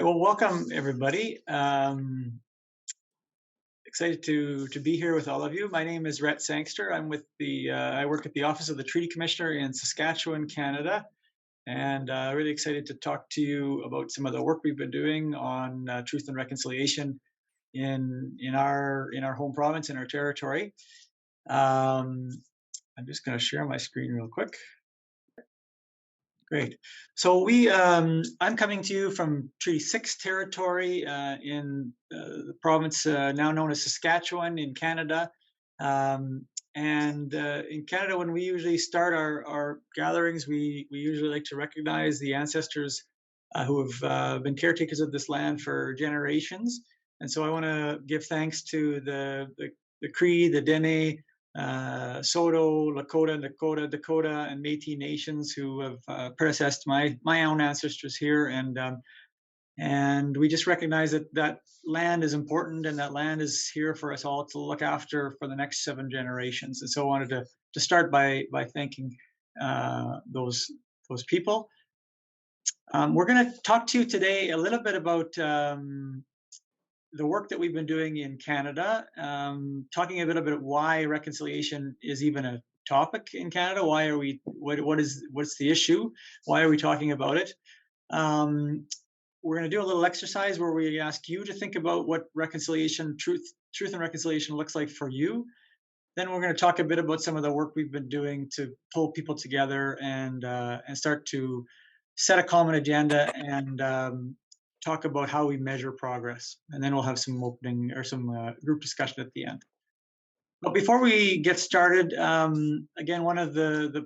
Well, welcome everybody. Excited to be here with all of you. My name is Rhett Sangster. I'm with the I work at the Office of the Treaty Commissioner in Saskatchewan, Canada, and really excited to talk to you about some of the work we've been doing on truth and reconciliation in our home province, in our territory. I'm just going to share my screen real quick. Great. So I'm coming to you from Treaty 6 territory in the province now known as Saskatchewan in Canada. And in Canada, when we usually start our gatherings, we usually like to recognize the ancestors who have been caretakers of this land for generations. And so I want to give thanks to the Cree, the Dene, Soto, Lakota, Dakota, and Métis nations who have predecessed my own ancestors here, and we just recognize that land is important, and that land is here for us all to look after for the next 7 generations. And so I wanted to start by thanking those people. We're going to talk to you today a little bit about the work that we've been doing in Canada, talking a bit about why reconciliation is even a topic in Canada. Why are we? What's the issue? Why are we talking about it? We're going to do a little exercise where we ask you to think about what reconciliation, truth and reconciliation looks like for you. Then we're going to talk a bit about some of the work we've been doing to pull people together and start to set a common agenda and talk about how we measure progress, and then we'll have some opening or some group discussion at the end. But before we get started, again, one of the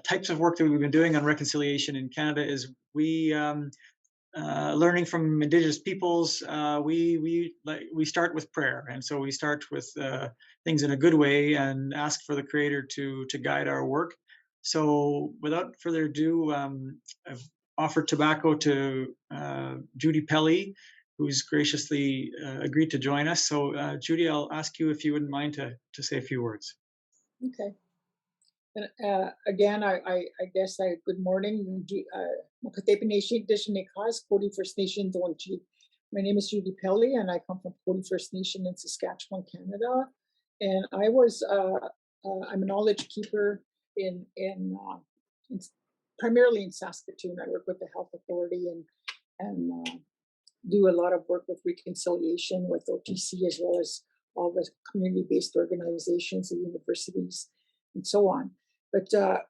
types of work that we've been doing on reconciliation in Canada is learning from Indigenous peoples. We start with prayer, and so we start with things in a good way and ask for the Creator to guide our work. So, without further ado, I've offered tobacco to Judy Pelly, who's graciously agreed to join us. So, Judy, I'll ask you if you wouldn't mind to say a few words. Okay. And again, I guess good morning. Makatepe Nation, Dishane Kaz, Cody First Nation, Donji. My name is Judy Pelly, and I come from Cody First Nation in Saskatchewan, Canada. And I'm a knowledge keeper in primarily in Saskatoon. I work with the Health Authority and do a lot of work with reconciliation with OTC, as well as all the community-based organizations and universities and so on. But a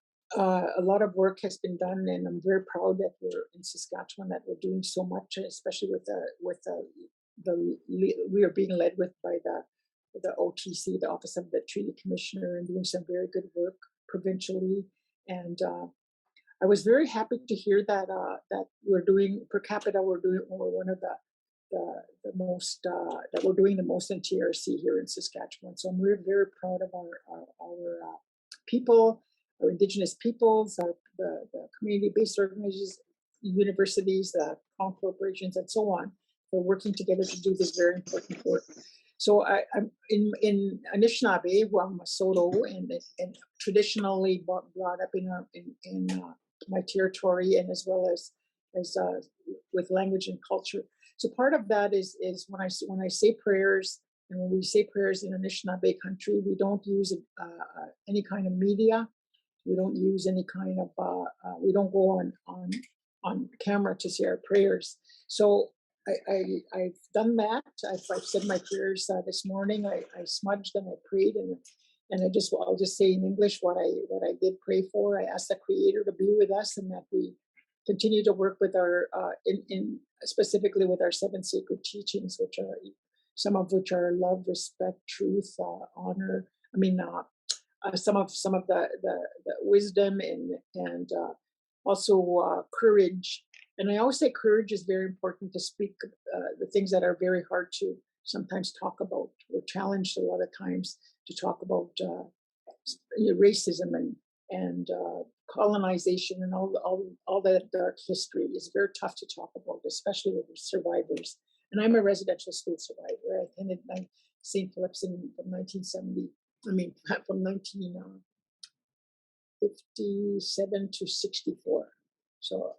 lot of work has been done, and I'm very proud that we're in Saskatchewan, that we're doing so much, especially we are being led with by the OTC, the Office of the Treaty Commissioner, and doing some very good work provincially. And I was very happy to hear that we're doing per capita. We're one of the most that we're doing the most in TRC here in Saskatchewan. So I'm very proud of our people, our Indigenous peoples, the community-based organizations, universities, the corporations, and so on. We're working together to do this very important work. So I'm in Anishinaabe, who I'm a Soto, and traditionally brought up in my territory, and as well as with language and culture. So part of that is when I say prayers, and when we say prayers in Anishinaabe country, we don't use any kind of media. We don't use any kind of we don't go on camera to say our prayers. So I've done that. I've said my prayers this morning. I smudged and I prayed, and I'll just say in English what I did pray for. I asked the Creator to be with us, and that we continue to work with our specifically with our 7 sacred teachings, which are some of which are love, respect, truth, honor. I mean, some of the wisdom and also courage. And I always say courage is very important to speak the things that are very hard to sometimes talk about. We're challenged a lot of times to talk about racism and colonization and all that dark history is very tough to talk about, especially with survivors. And I'm a residential school survivor. I attended St. Philip's from 1970. I mean, from 1957 to 64. So I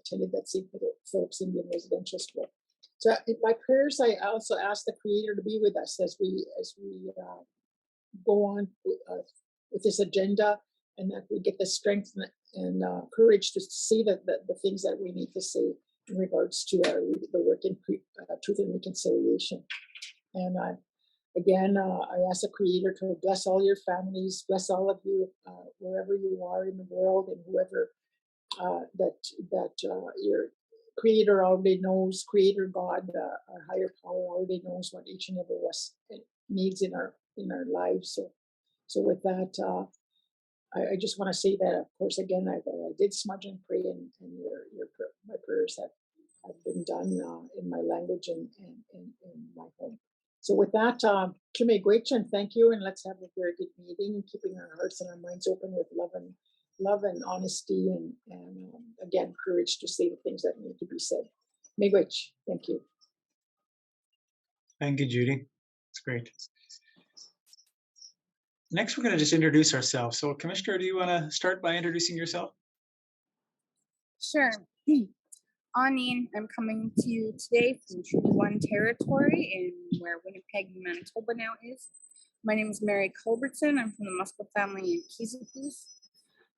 attended that St. Philip's Indian Residential School. So in my prayers, I also ask the Creator to be with us as we go on with this agenda, and that we get the strength and courage to see the things that we need to say in regards to the work in truth and reconciliation. And again, I ask the Creator to bless all your families, bless all of you wherever you are in the world, and whoever that your Creator already knows. Creator God, our higher power, already knows what each and every of us needs in our lives. So with that, I just want to say that, of course, again, I did smudge and pray, and my prayers have been done in my language and in my home. So with that, Kime Gwechan, thank you, and let's have a very good meeting, keeping our hearts and our minds open with love and honesty, and again, courage to say the things that need to be said. Miigwech, thank you. Thank you, Judy. It's great. Next, we're going to just introduce ourselves. So, Commissioner, do you want to start by introducing yourself? Sure. Anine, I'm coming to you today from Treaty 1 territory in where Winnipeg, Manitoba now is. My name is Mary Culbertson. I'm from the Muskell family in Keezepoos.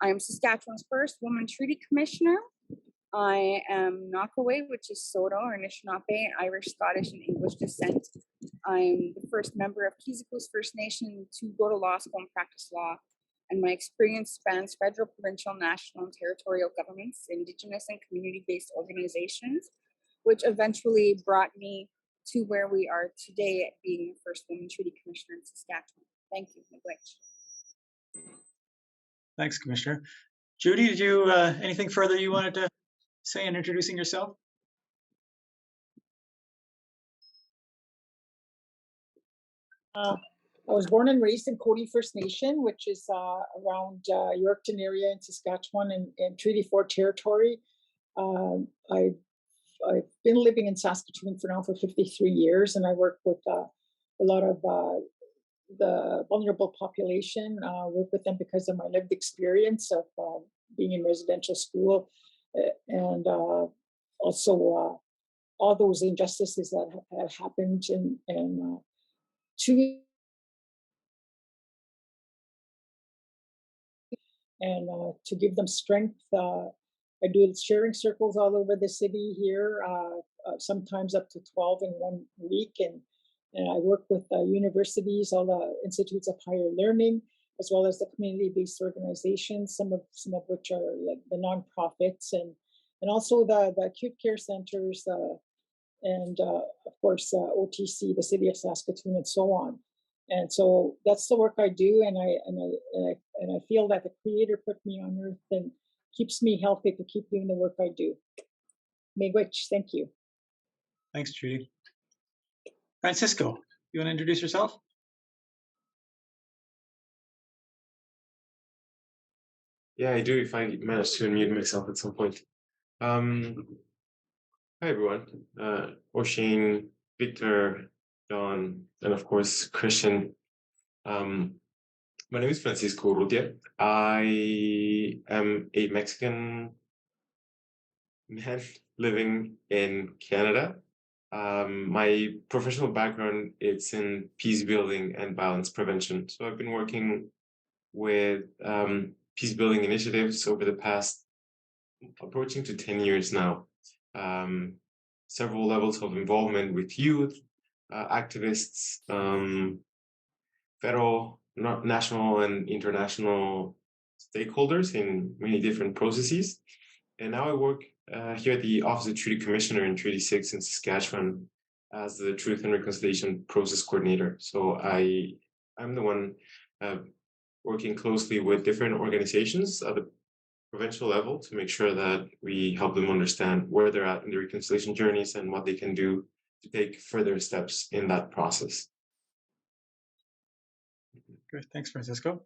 I am Saskatchewan's first woman treaty commissioner. I am Nockaway, which is Saulteaux or Anishinaabe, Irish, Scottish, and English descent. I'm the first member of Keezepoos First Nation to go to law school and practice law, and my experience spans federal, provincial, national, and territorial governments, Indigenous and community-based organizations, which eventually brought me to where we are today at being the first woman treaty commissioner in Saskatchewan. Thank you, Miigwech. Thanks, Commissioner. Judy, did you anything further you wanted to say in introducing yourself? I was born and raised in Cody First Nation, which is around Yorkton area in Saskatchewan and Treaty 4 territory. I've been living in Saskatchewan for 53 years, and I work with a lot of the vulnerable population, work with them because of my lived experience of being in residential school, and also all those injustices that have happened and to give them strength. I do sharing circles all over the city here, sometimes up to 12 in 1 week, and I work with universities, all the institutes of higher learning, as well as the community-based organizations, some of which are like the nonprofits, and also the acute care centers, and of course OTC, the city of Saskatoon, and so on. And so that's the work I do, and I feel that the Creator put me on earth and keeps me healthy to keep doing the work I do. Miigwech, thank you. Thanks, Judy. Francisco, you want to introduce yourself? Yeah, I do, if I manage to unmute myself at some point. Hi, everyone. O'Shane, Victor, John, and of course, Christian. My name is Francisco Urrutia. I am a Mexican man living in Canada. My professional background is in peace building and violence prevention. So I've been working with peace building initiatives over the past approaching to 10 years now. Several levels of involvement with youth, activists, federal, national, and international stakeholders in many different processes. And now I work here at the Office of Treaty Commissioner in Treaty 6 in Saskatchewan as the Truth and Reconciliation Process Coordinator. So I'm the one working closely with different organizations at the provincial level to make sure that we help them understand where they're at in their reconciliation journeys and what they can do to take further steps in that process. Good, thanks, Francisco.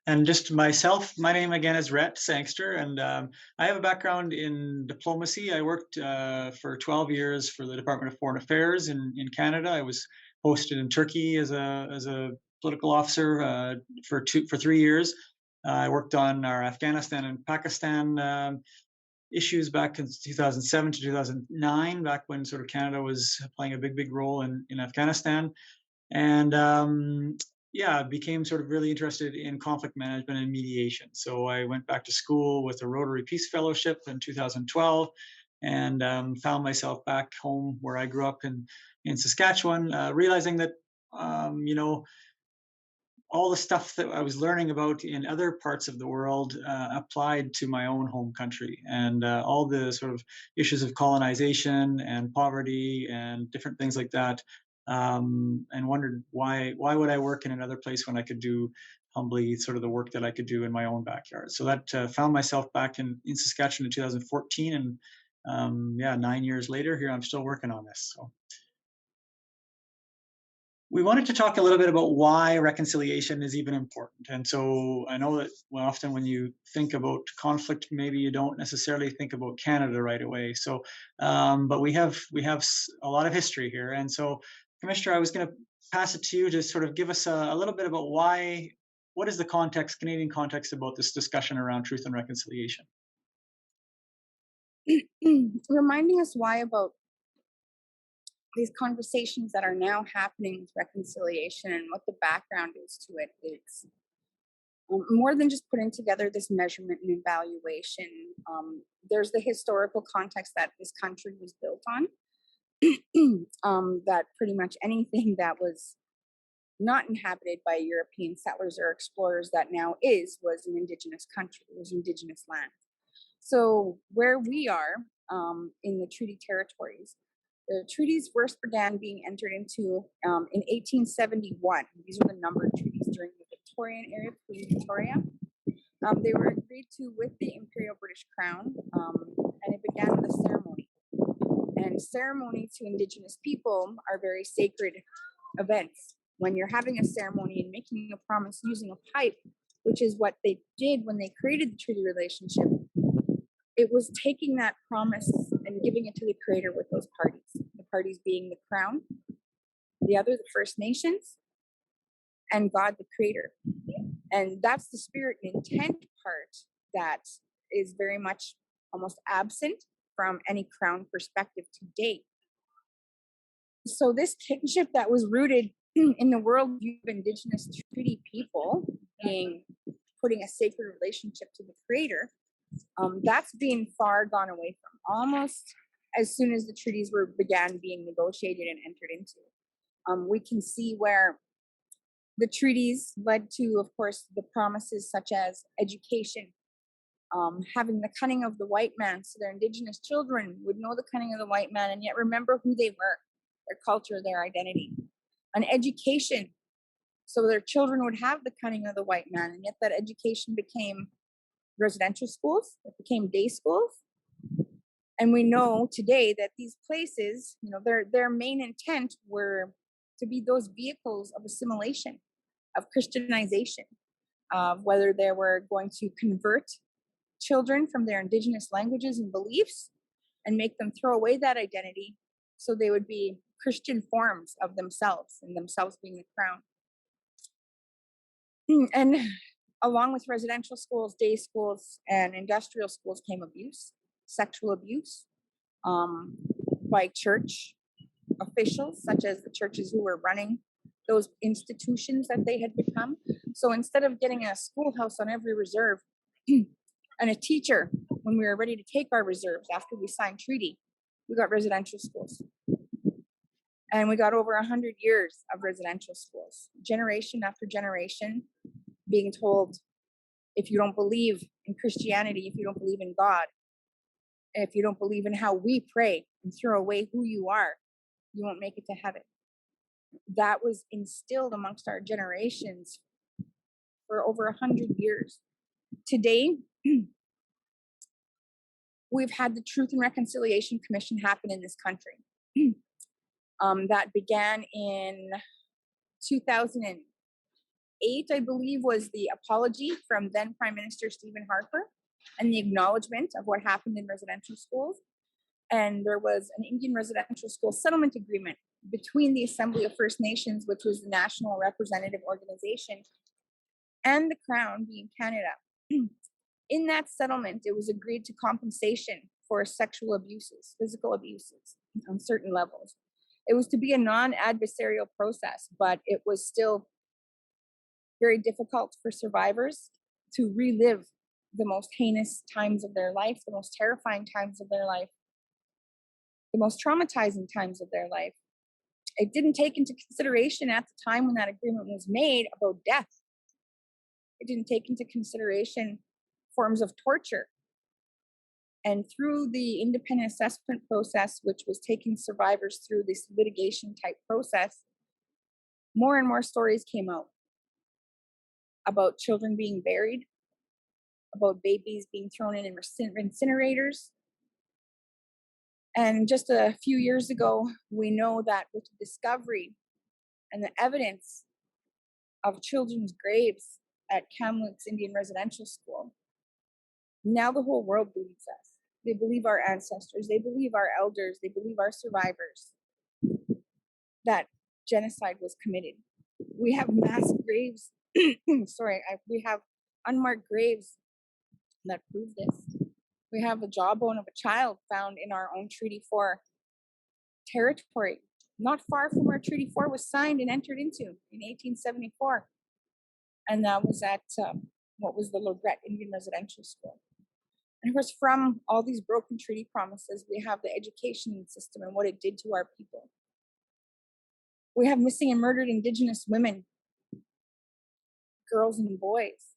And just myself, my name again is Rhett Sangster, and I have a background in diplomacy. I worked for 12 years for the Department of Foreign Affairs in Canada. I was posted in Turkey as a political officer for 3 years. I worked on our Afghanistan and Pakistan issues back in 2007 to 2009, back when sort of Canada was playing a big role in Afghanistan. And yeah, became sort of really interested in conflict management and mediation. So I went back to school with a Rotary Peace Fellowship in 2012, and found myself back home where I grew up in Saskatchewan, realizing that you know, all the stuff that I was learning about in other parts of the world applied to my own home country, and all the sort of issues of colonization and poverty and different things like that, and wondered why would I work in another place when I could do humbly sort of the work that I could do in my own backyard. So that found myself back in Saskatchewan in 2014, and yeah, 9 years later, here I'm still working on this. So we wanted to talk a little bit about why reconciliation is even important. And so I know that often when you think about conflict, maybe you don't necessarily think about Canada right away. So, but we have a lot of history here. And so, Commissioner, I was going to pass it to you to sort of give us a little bit about what is the context, Canadian context, about this discussion around truth and reconciliation? Reminding us why about these conversations that are now happening with reconciliation and what the background is to it. It's more than just putting together this measurement and evaluation. There's the historical context that this country was built on, that pretty much anything that was not inhabited by European settlers or explorers that now was an indigenous country, was indigenous land. So where we are in the treaty territories, the treaties first began being entered into in 1871. These are the numbered treaties during the Victorian era, pre-Victoria. They were agreed to with the Imperial British Crown, and it began with a ceremony. And ceremonies to Indigenous people are very sacred events. When you're having a ceremony and making a promise using a pipe, which is what they did when they created the treaty relationship, it was taking that promise and giving it to the Creator with those parties. The parties being the Crown, the other, the First Nations, and God, the Creator. And that's the spirit and intent part that is very much almost absent from any Crown perspective to date. So this kinship that was rooted in the worldview of Indigenous treaty people, putting a sacred relationship to the Creator, that's being far gone away from almost as soon as the treaties began being negotiated and entered into. We can see where the treaties led to, of course, the promises such as education, having the cunning of the white man, so their Indigenous children would know the cunning of the white man and yet remember who they were, their culture, their identity. An education, so their children would have the cunning of the white man, and yet that education became residential schools, it became day schools. And we know today that these places, their main intent were to be those vehicles of assimilation, of Christianization, of whether they were going to convert children from their Indigenous languages and beliefs and make them throw away that identity so they would be Christian forms of themselves, and themselves being the Crown. And along with residential schools, day schools, and industrial schools came abuse, sexual abuse by church officials, such as the churches who were running those institutions that they had become. So instead of getting a schoolhouse on every reserve and a teacher when we were ready to take our reserves after we signed treaty, we got residential schools. And we got over 100 years of residential schools, generation after generation, being told, if you don't believe in Christianity, if you don't believe in God, if you don't believe in how we pray and throw away who you are, you won't make it to heaven. That was instilled amongst our generations for over 100 years. Today, we've had the Truth and Reconciliation Commission happen in this country. That began in 2008, I believe, was the apology from then Prime Minister Stephen Harper and the acknowledgement of what happened in residential schools. And there was an Indian residential school settlement agreement between the Assembly of First Nations, which was the national representative organization, and the Crown, being Canada. In that settlement, it was agreed to compensation for sexual abuses, physical abuses on certain levels. It was to be a non-adversarial process, but it was still very difficult for survivors to relive the most heinous times of their life, the most terrifying times of their life, the most traumatizing times of their life. It didn't take into consideration at the time when that agreement was made about death. It didn't take into consideration forms of torture. And through the independent assessment process, which was taking survivors through this litigation type process, more and more stories came out about children being buried, about babies being thrown in incinerators. And just a few years ago, we know that with the discovery and the evidence of children's graves at Kamloops Indian Residential School, now the whole world believes us. They believe our ancestors, they believe our elders, they believe our survivors, that genocide was committed. We have mass graves, we have unmarked graves that prove this. We have a jawbone of a child found in our own Treaty 4 territory, not far from where Treaty 4 was signed and entered into in 1874. And that was at what was the Logret Indian Residential School. And of course, from all these broken treaty promises, we have the education system and what it did to our people. We have missing and murdered Indigenous women, girls and boys.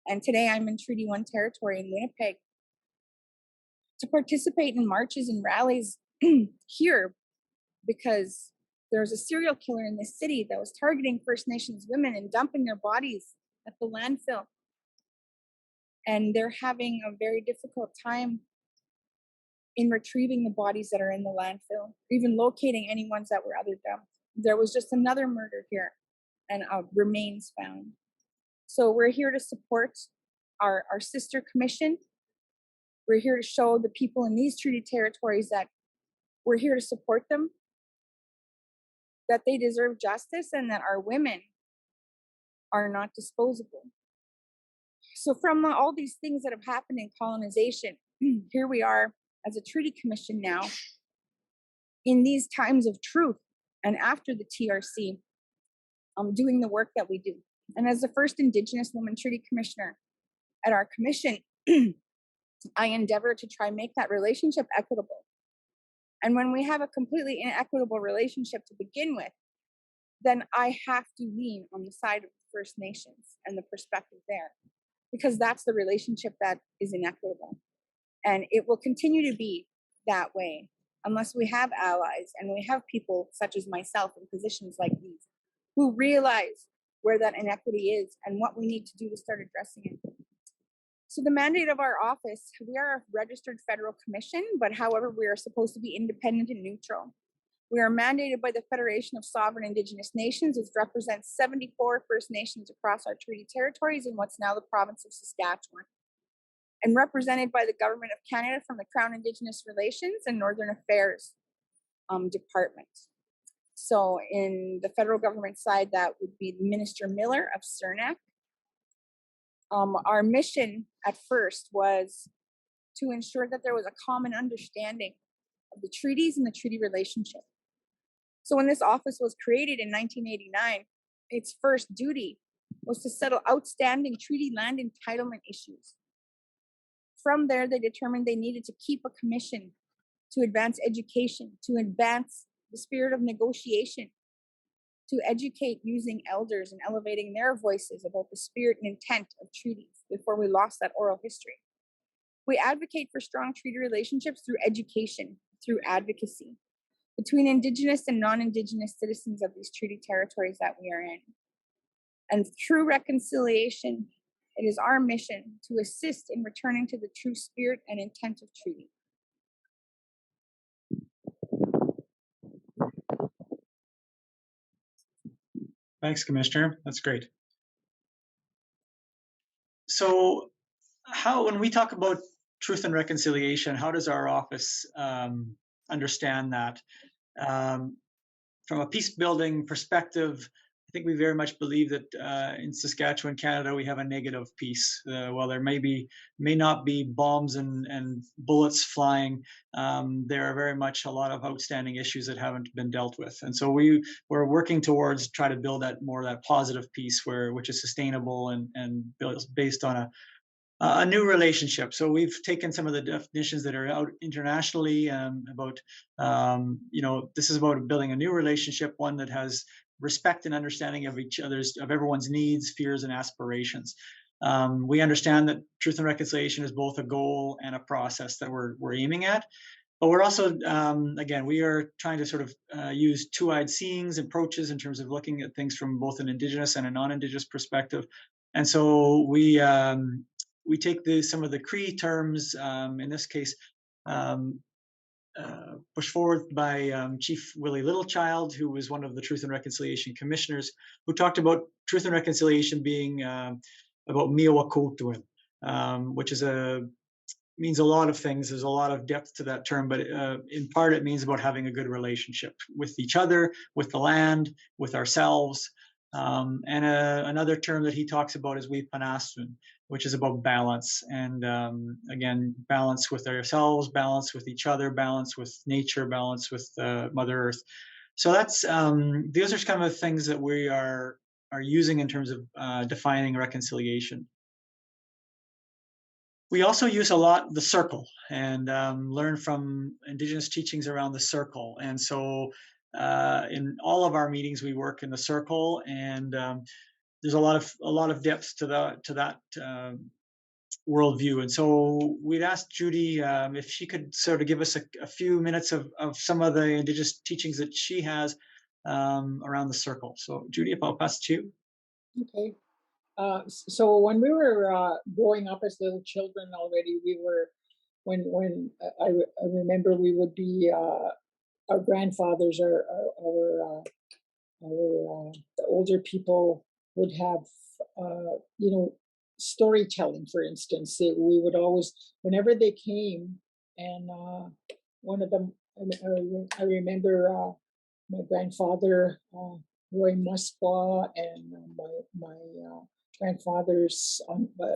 And today I'm in Treaty 1 territory in Winnipeg to participate in marches and rallies here because there's a serial killer in this city that was targeting First Nations women and dumping their bodies at the landfill. And they're having a very difficult time in retrieving the bodies that are in the landfill, even locating any ones that were other dumped. There was just another murder here and remains found. So we're here to support our sister commission. We're here to show the people in these treaty territories that we're here to support them, that they deserve justice, and that our women are not disposable. So from all these things that have happened in colonization, here we are as a treaty commission now in these times of truth and after the TRC, doing the work that we do. And as the first Indigenous woman treaty commissioner at our commission, I endeavor to try and make that relationship equitable. And when we have a completely inequitable relationship to begin with, then I have to lean on the side of the First Nations and the perspective there, because that's the relationship that is inequitable. And it will continue to be that way unless we have allies and we have people such as myself in positions like these who realize where that inequity is and what we need to do to start addressing it. So the mandate of our office, we are a registered federal commission, but however, we are supposed to be independent and neutral. We are mandated by the Federation of Sovereign Indigenous Nations, which represents 74 First Nations across our treaty territories in what's now the province of Saskatchewan, and represented by the Government of Canada from the Crown Indigenous Relations and Northern Affairs Department. So in the federal government side, that would be Minister Miller of Cernak. Our mission at first was to ensure that there was a common understanding of the treaties and the treaty relationship. So when this office was created in 1989, its first duty was to settle outstanding treaty land entitlement issues. From there, they determined they needed to keep a commission to advance education, to advance the spirit of negotiation, to educate using elders and elevating their voices about the spirit and intent of treaties before we lost that oral history. We advocate for strong treaty relationships through education, through advocacy, between Indigenous and non-Indigenous citizens of these treaty territories that we are in. And through reconciliation, it is our mission to assist in returning to the true spirit and intent of treaty. Thanks, Commissioner. That's great. So when we talk about truth and reconciliation, how does our office understand that? From a peace building perspective, think we very much believe that in Saskatchewan, Canada, we have a negative peace. While there may not be bombs and bullets flying, there are very much a lot of outstanding issues that haven't been dealt with. And so we're working towards try to build that positive peace which is sustainable and based on a new relationship. So we've taken some of the definitions that are out internationally about, this is about building a new relationship, one that has respect and understanding of everyone's needs, fears, and aspirations. We understand that truth and reconciliation is both a goal and a process that we're aiming at. But we're also, again, we are trying to sort of use two-eyed seeings approaches in terms of looking at things from both an Indigenous and a non-Indigenous perspective. And so we take some of the Cree terms, in this case, pushed forward by Chief Willie Littlechild, who was one of the Truth and Reconciliation Commissioners, who talked about truth and reconciliation being about miawakultuin, which means a lot of things. There's a lot of depth to that term, but in part it means about having a good relationship with each other, with the land, with ourselves. And another term that he talks about is wipanastun, which is about balance. And again, balance with ourselves, balance with each other, balance with nature, balance with Mother Earth. So those are kind of things that we are using in terms of defining reconciliation. We also use a lot the circle and learn from Indigenous teachings around the circle. And so in all of our meetings, we work in the circle, and there's a lot of depth to that worldview. And so we'd ask Judy if she could sort of give us a few minutes of some of the Indigenous teachings that she has around the circle. So Judy, if I'll pass it to you. Okay. So when we were growing up as little children already, when I remember we would be our grandfathers or the older people would have storytelling, for instance. We would always, whenever they came, and one of them, I remember my grandfather Roy Musqua and my grandfathers,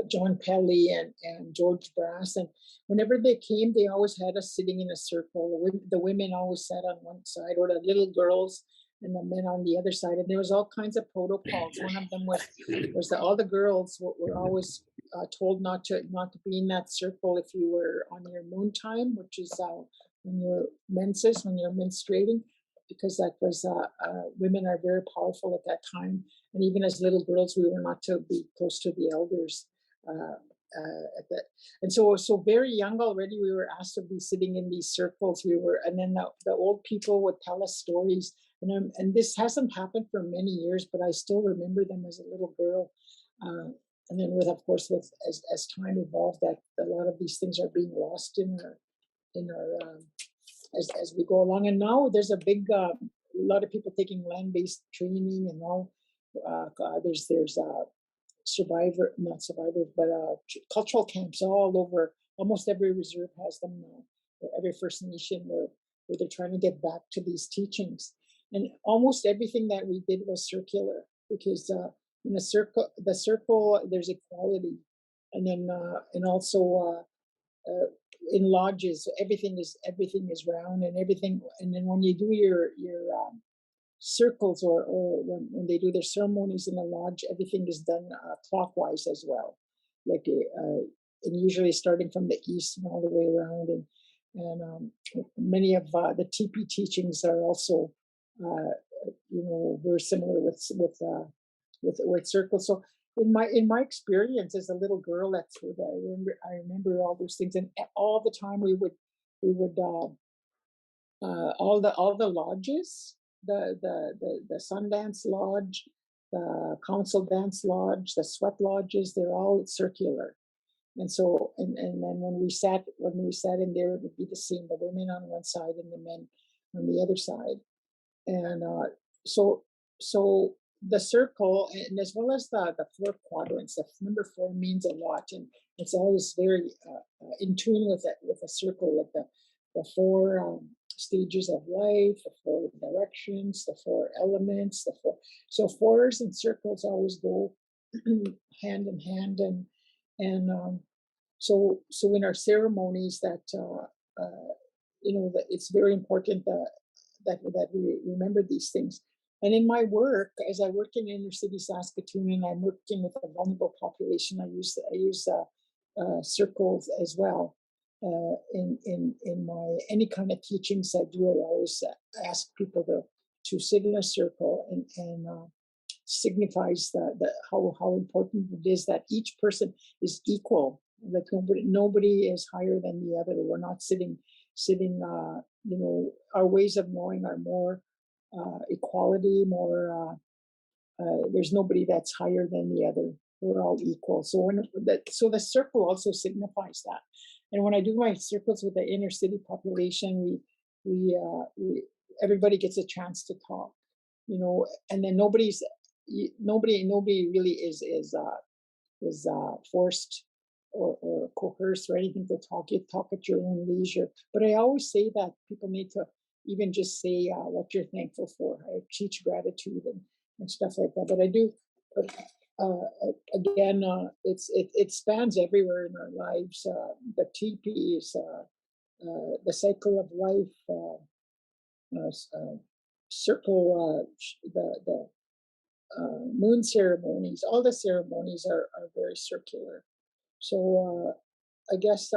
John Pelly and George Brass. And whenever they came, they always had us sitting in a circle. The women always sat on one side, or the little girls and the men on the other side. And there was all kinds of protocols. One of them was that all the girls were always told not to be in that circle if you were on your moon time, which is when you're menses, when you're menstruating, because that was women are very powerful at that time, and even as little girls, we were not to be close to the elders at that. And so very young already, we were asked to be sitting in these circles. And then the old people would tell us stories, and this hasn't happened for many years, but I still remember them as a little girl. And then, as time evolved, that a lot of these things are being lost in our as we go along. And now there's a lot of people taking land-based training, and now there's not survivors, but cultural camps all over. Almost every reserve has them now, or every First Nation, where they're trying to get back to these teachings. And almost everything that we did was circular, because in the circle, there's equality, and then and also in lodges, everything is round and everything. And then when you do your circles, or when they do their ceremonies in the lodge, everything is done clockwise as well, like and usually starting from the east and all the way around. And many of the TP teachings are also very similar with circles. So in my experience as a little girl, that's what I remember all those things, and all the time we would all the lodges, the Sundance Lodge, the Council Dance Lodge, the Sweat Lodges, they're all circular. And so and then when we sat in there, it would be the same, the women on one side and the men on the other side. And so the circle, and as well as the 4 quadrants. The number 4 means a lot, and it's always very in tune with a circle, like the 4 stages of life, the 4 directions, the 4 elements, the 4. So fours and circles always go hand in hand, and so in our ceremonies that that it's very important that we remember these things. And in my work, as I work in inner city Saskatoon, I'm working with a vulnerable population. I use circles as well. In my any kind of teachings I do, I always ask people to sit in a circle and signifies how important it is that each person is equal. Like nobody is higher than the other. We're not sitting. Our ways of knowing are more equality, more. There's nobody that's higher than the other. We're all equal. So the circle also signifies that. And when I do my circles with the inner city population, we everybody gets a chance to talk, and then nobody really is forced or coerced or anything to talk. You talk at your own leisure. But I always say that people need to even just say what you're thankful for. I teach gratitude and stuff like that. But I do. Again, it spans everywhere in our lives. The teepees, the cycle of life, circle, the moon ceremonies. All the ceremonies are very circular. So I guess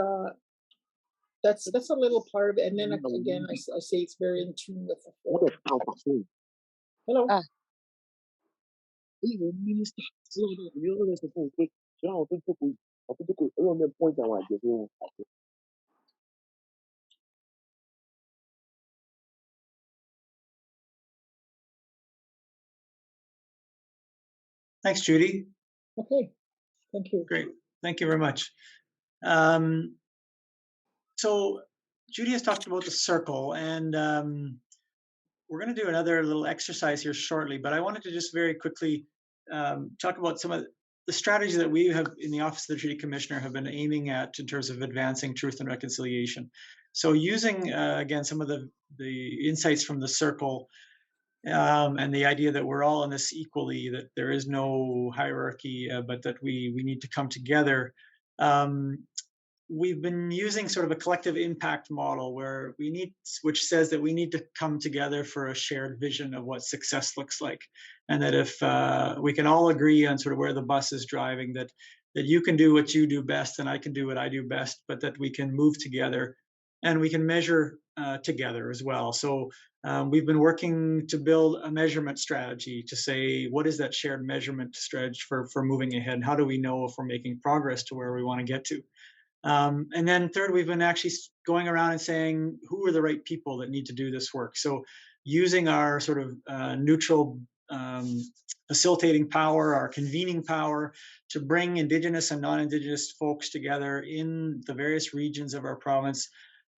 that's a little part of it. And then again, I say it's very in tune with the flow. Hello. Thanks, Judy. Okay, thank you. Great. Thank you very much. So Judy has talked about the circle, and we're going to do another little exercise here shortly, but I wanted to just very quickly talk about some of the strategies that we have in the Office of the Treaty Commissioner have been aiming at in terms of advancing truth and reconciliation. So using, again, some of the insights from the circle and the idea that we're all in this equally, that there is no hierarchy, but that we need to come together. We've been using sort of a collective impact model which says that we need to come together for a shared vision of what success looks like. And that if we can all agree on sort of where the bus is driving, that you can do what you do best and I can do what I do best, but that we can move together and we can measure together as well. So we've been working to build a measurement strategy to say, what is that shared measurement strategy for moving ahead? How do we know if we're making progress to where we want to get to? And then third, we've been actually going around and saying, who are the right people that need to do this work? So using our sort of neutral facilitating power, our convening power to bring Indigenous and non-Indigenous folks together in the various regions of our province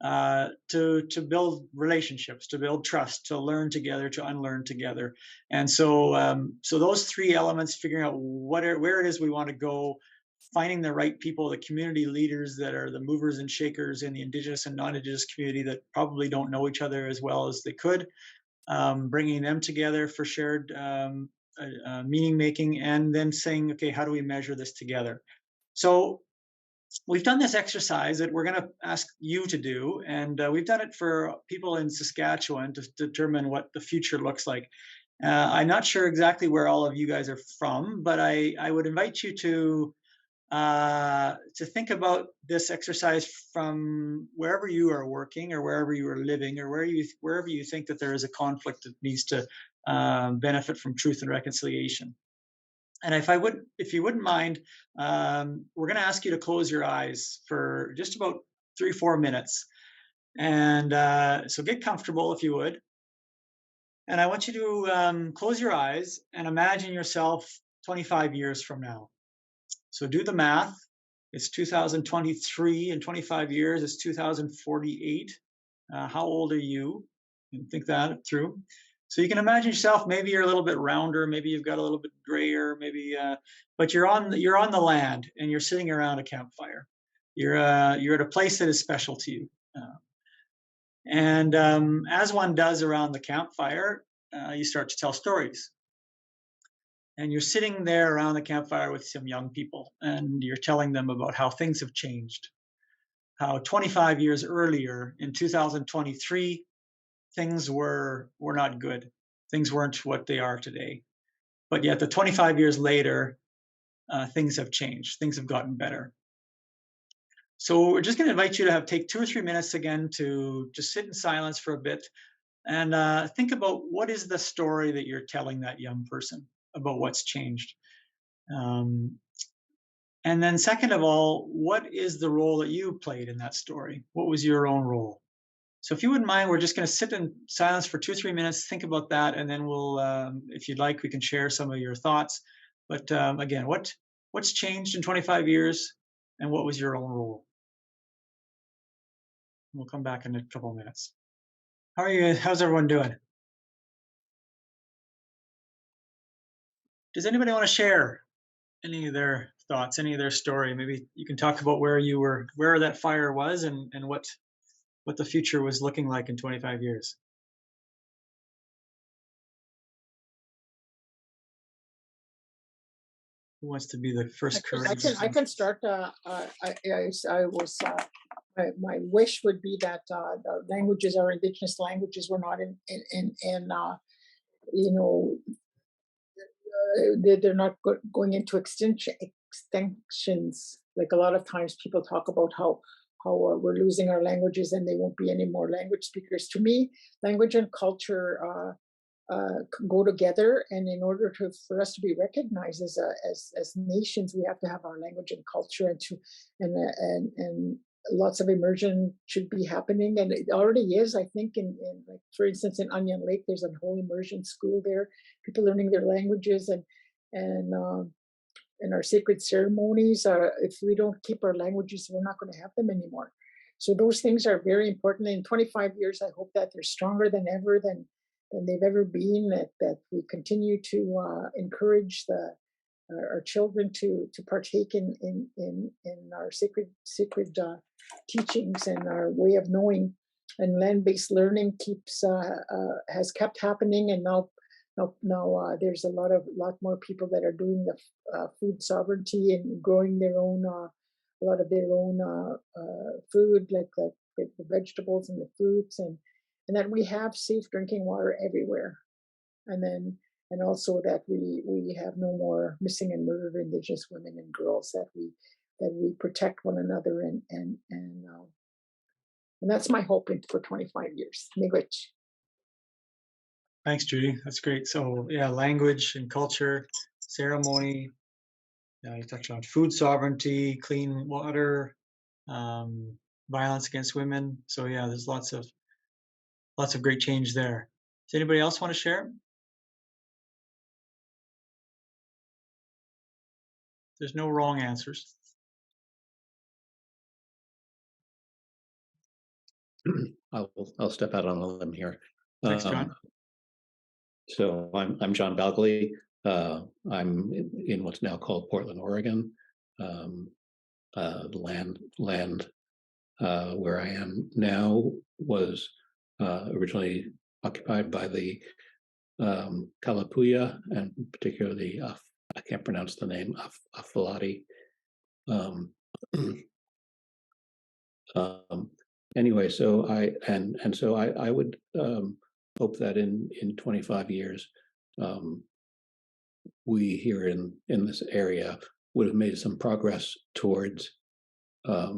to build relationships, to build trust, to learn together, to unlearn together. And so those three elements, figuring out where it is we want to go, finding the right people, the community leaders that are the movers and shakers in the Indigenous and non-Indigenous community that probably don't know each other as well as they could, bringing them together for shared meaning making, and then saying, okay, how do we measure this together? So we've done this exercise that we're going to ask you to do, and we've done it for people in Saskatchewan to determine what the future looks like. I'm not sure exactly where all of you guys are from, but I would invite you to think about this exercise from wherever you are working or wherever you are living or wherever you think that there is a conflict that needs to benefit from truth and reconciliation. And if you wouldn't mind, we're going to ask you to close your eyes for just about 3-4 minutes. And so get comfortable if you would. And I want you to close your eyes and imagine yourself 25 years from now. So do the math. It's 2023, and 25 years is 2048. How old are you? And think that through. So you can imagine yourself, maybe you're a little bit rounder, maybe you've got a little bit grayer, maybe, but you're on the land and you're sitting around a campfire. You're at a place that is special to you. And as one does around the campfire, you start to tell stories. and you're sitting there around the campfire with some young people, and you're telling them about how things have changed, how 25 years earlier in 2023 things were not good, things weren't what they are today, but yet the 25 years later, things have changed, things have gotten better. So we're just going to invite you to take 2 or 3 minutes again to just sit in silence for a bit and think about what is the story that you're telling that young person about what's changed. And then second of all, what is the role that you played in that story? What was your own role? So if you wouldn't mind, we're just going to sit in silence for 2 or 3 minutes, think about that, and then we'll, if you'd like, we can share some of your thoughts. But again, what's changed in 25 years, and what was your own role? We'll come back in a couple of minutes. How are you? How's everyone doing? Does anybody want to share any of their thoughts, any of their story? Maybe you can talk about where you were, where that fire was, and what the future was looking like in 25 years. Who wants to be the first? I can start. My wish would be that the languages, our Indigenous languages, were not they're not going into extinctions. Like a lot of times people talk about how we're losing our languages and they won't be any more language speakers. To me, language and culture go together, and in order for us to be recognized as nations, we have to have our language and culture, and lots of immersion should be happening, and it already is. I think in like, for instance, in Onion Lake, there's a whole immersion school there, people learning their languages and our sacred ceremonies. If we don't keep our languages, we're not going to have them anymore. So those things are very important. In 25 years, I hope that they're stronger than ever, than they've ever been, that we continue to encourage our children to partake in our sacred teachings and our way of knowing. And land-based learning has kept happening, and now there's a lot more people that are doing the food sovereignty and growing their own a lot of their own food, like the vegetables and the fruits, and that we have safe drinking water everywhere, and also that we have no more missing and murdered Indigenous women and girls, that we protect one another, and that's my hope for 25 years. Miigwech. Thanks, Judy. That's great. So yeah, language and culture, ceremony. You touched on food sovereignty, clean water, violence against women. So yeah, there's lots of great change there. Does anybody else want to share? There's no wrong answers. I'll step out on a limb here. Thanks, John. So I'm John Balgley. I'm in what's now called Portland, Oregon. The land where I am now was originally occupied by the Kalapuya, and particularly I can't pronounce the name, Afalati. Anyway, so I would hope that in 25 years, we here in this area would have made some progress towards a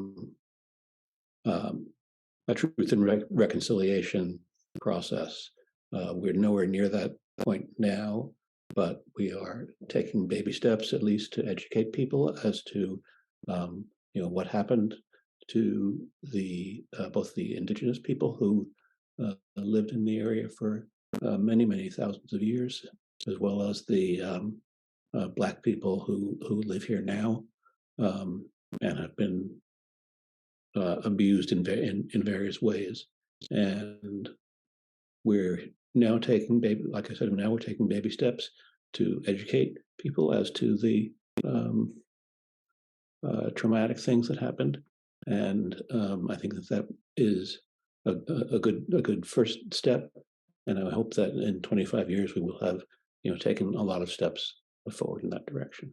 truth and reconciliation process. We're nowhere near that point now, but we are taking baby steps, at least, to educate people as to what happened to the both the Indigenous people who lived in the area for many thousands of years, as well as the Black people who live here now and have been abused in various ways. And we're now taking we're taking baby steps to educate people as to the traumatic things that happened. And I think that is a good first step. And I hope that in 25 years we will have taken a lot of steps forward in that direction.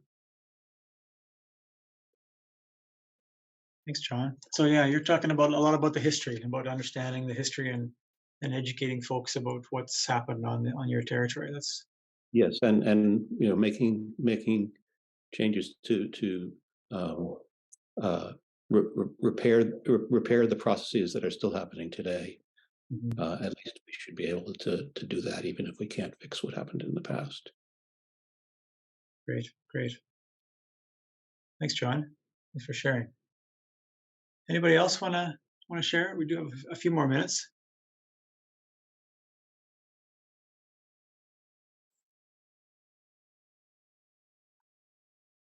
Thanks, John. So yeah, you're talking about a lot about the history, about understanding the history and educating folks about what's happened on your territory. That's yes, and making changes to repair the processes that are still happening today. mm-hmm. At least we should be able to do that, even if we can't fix what happened in the past. Great. Thanks, John. Thanks for sharing. Anybody else want to share? We do have a few more minutes.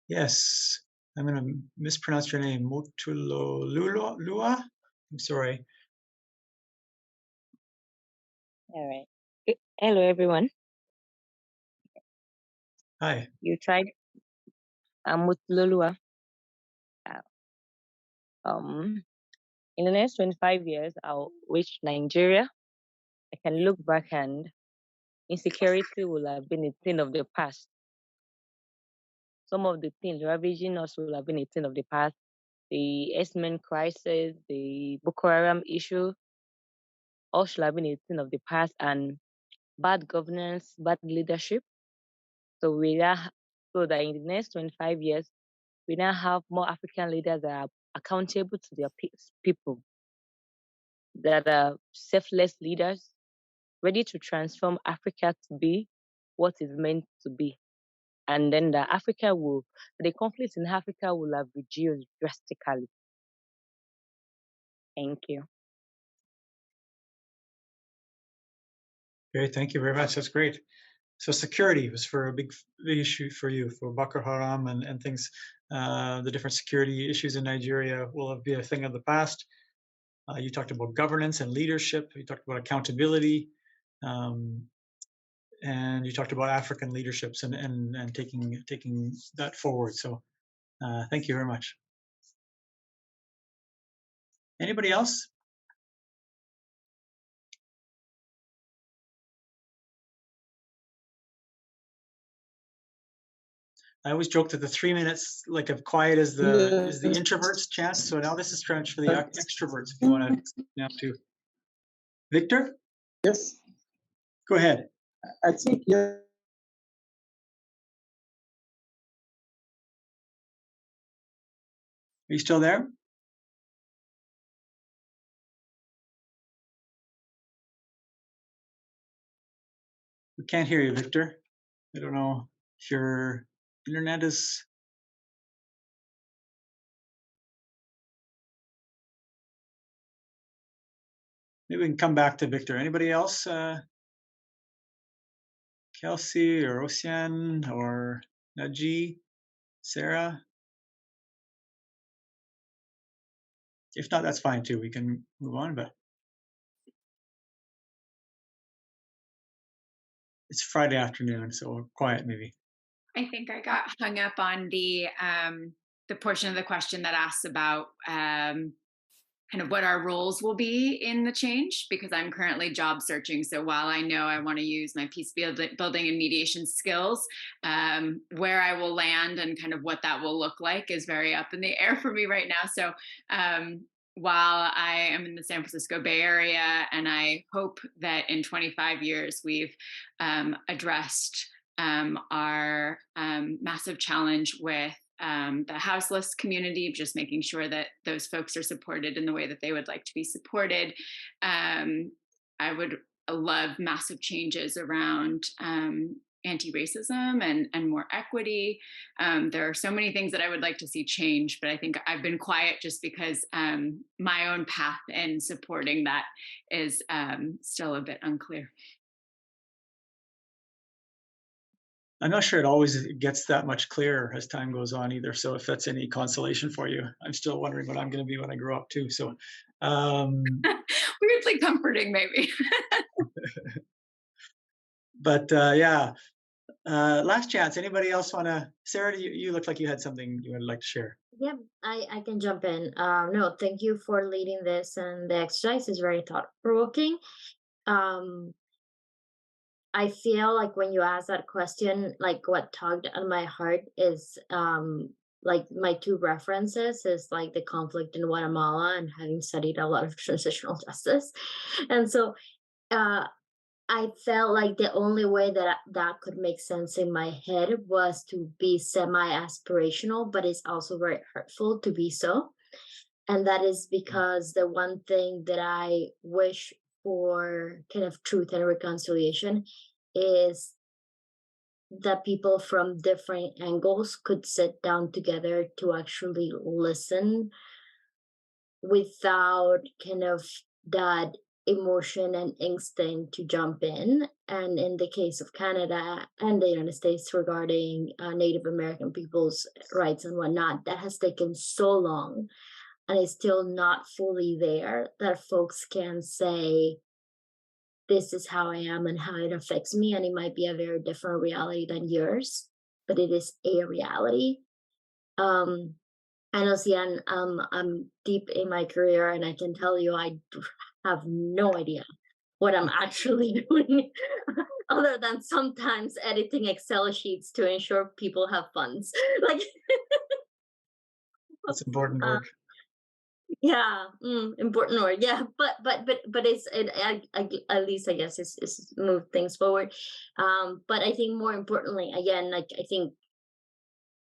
Yes, I'm going to mispronounce your name. Motulolua? I'm sorry. All right. Hello, everyone. Hi. You tried. I'm with Lolua. In the next 25 years, I'll reach Nigeria. I can look back and insecurity will have been a thing of the past. Some of the things ravaging us will have been a thing of the past. The S-Men crisis, the Boko Haram issue, all should have been a thing of the past, and bad governance, bad leadership. So so that in the next 25 years, we now have more African leaders that are accountable to their people, that are selfless leaders, ready to transform Africa to be what is meant to be. And then the conflict in Africa will have reduced drastically. Thank you. Great. Thank you very much. That's great. So security was for a big issue for you, for Boko Haram and things. The different security issues in Nigeria will be a thing of the past. You talked about governance and leadership. You talked about accountability. And you talked about African leaderships and taking that forward. So thank you very much. Anybody else? I always joke that the 3 minutes like of quiet is the introverts chance. So now this is for the extroverts. If you want to now too. Victor? Yes. Go ahead. I think, yeah. Are you still there? We can't hear you, Victor. I don't know if your internet is. Maybe we can come back to Victor. Anybody else? Kelsey or Ocean or Naji, Sarah? If not, that's fine too. We can move on, but it's Friday afternoon, so we're quiet maybe. I think I got hung up on the portion of the question that asks about kind of what our roles will be in the change, because I'm currently job searching. So while I know I want to use my peace building and mediation skills, where I will land and kind of what that will look like is very up in the air for me right now. So while I am in the San Francisco Bay Area, and I hope that in 25 years we've addressed our massive challenge with the houseless community, just making sure that those folks are supported in the way that they would like to be supported. I would love massive changes around anti-racism and more equity. There are so many things that I would like to see change, but I think I've been quiet just because my own path in supporting that is still a bit unclear. I'm not sure it always gets that much clearer as time goes on either. So if that's any consolation for you, I'm still wondering what I'm going to be when I grow up too. So weirdly comforting, maybe. But yeah, last chance. Anybody else want to? Sarah, you look like you had something you would like to share. Yeah, I can jump in. No, thank you for leading this, and the exercise is very thought provoking. I feel like when you ask that question, like what tugged on my heart is like my two references is like the conflict in Guatemala and having studied a lot of transitional justice. And so uh I felt like the only way that that could make sense in my head was to be semi-aspirational, but it's also very hurtful to be so. And that is because the one thing that I wish for kind of truth and reconciliation is that people from different angles could sit down together to actually listen without kind of that emotion and instinct to jump in. And in the case of Canada and the United States regarding Native American people's rights and whatnot, that has taken so long and is still not fully there that folks can say, this is how I am and how it affects me. And it might be a very different reality than yours, but it is a reality. Um, and Ocean, I'm deep in my career, and I can tell you I have no idea what I'm actually doing, other than sometimes editing Excel sheets to ensure people have funds. Like That's important work. yeah, important word. Yeah, but at least I guess it's moved things forward. But I think more importantly, again, like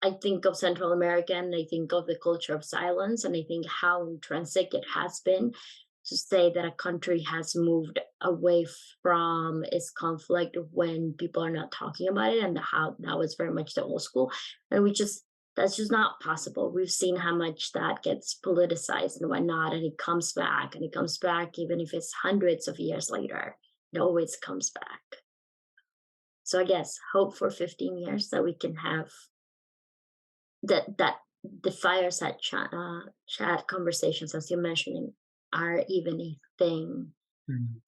I think of Central America and I think of the culture of silence, and I think how intrinsic it has been to say that a country has moved away from its conflict when people are not talking about it, and how that was very much the old school. And that's just not possible. We've seen how much that gets politicized and whatnot, and it comes back, and it comes back even if it's hundreds of years later. It always comes back. So I guess hope for 15 years that we can have that the fireside chat conversations, as you're mentioning, are even a thing